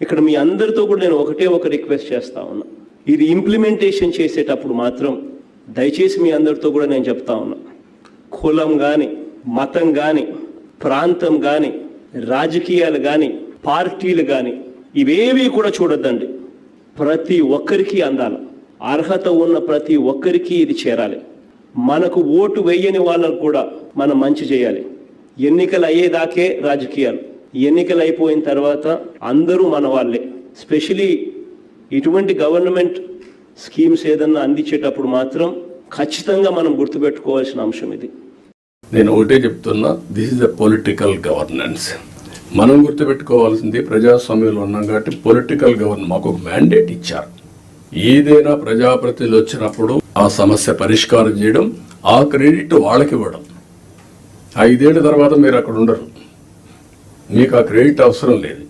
ఇక్కడ మీ అందరితో కూడా నేను ఒక రిక్వెస్ట్ చేస్తా ఉన్నా. ఇది ఇంప్లిమెంటేషన్ చేసేటప్పుడు మాత్రం దయచేసి మీ అందరితో కూడా నేను చెప్తా ఉన్నా, కులం కానీ, మతం కానీ, ప్రాంతం కానీ, రాజకీయాలు కానీ, పార్టీలు కానీ ఇవేవి కూడా చూడొద్దండి. ప్రతి ఒక్కరికి అందాలి. అర్హత ఉన్న ప్రతి ఒక్కరికి ఇది చేరాలి. మనకు ఓటు వేయని వాళ్ళకు కూడా మనం మంచి చేయాలి. ఎన్నికలు అయ్యేదాకే రాజకీయాలు, ఎన్నికలు అయిపోయిన తర్వాత అందరూ మన వాళ్ళే. స్పెషలీ ఇటువంటి గవర్నమెంట్ స్కీమ్స్ ఏదన్నా అందించేటప్పుడు మాత్రం ఖచ్చితంగా మనం గుర్తుపెట్టుకోవాల్సిన అంశం ఇది. నేను ఒకటే చెప్తున్నా, this is the political governance. మనం గుర్తుపెట్టుకోవాల్సింది ప్రజాస్వామ్యంలో ఉన్నాం కాబట్టి పొలిటికల్ గవర్నెన్స్ మాకు ఒక మ్యాండేట్ ఇచ్చారు. ఏదైనా ప్రజాప్రతినిధులు వచ్చినప్పుడు ఆ సమస్య పరిష్కారం చేయడం, ఆ క్రెడిట్ వాళ్ళకి ఇవ్వడం. 5 ఏళ్ల తర్వాత మీరు అక్కడ ఉండరు, మీకు ఆ క్రెడిట్ అవసరం లేదు.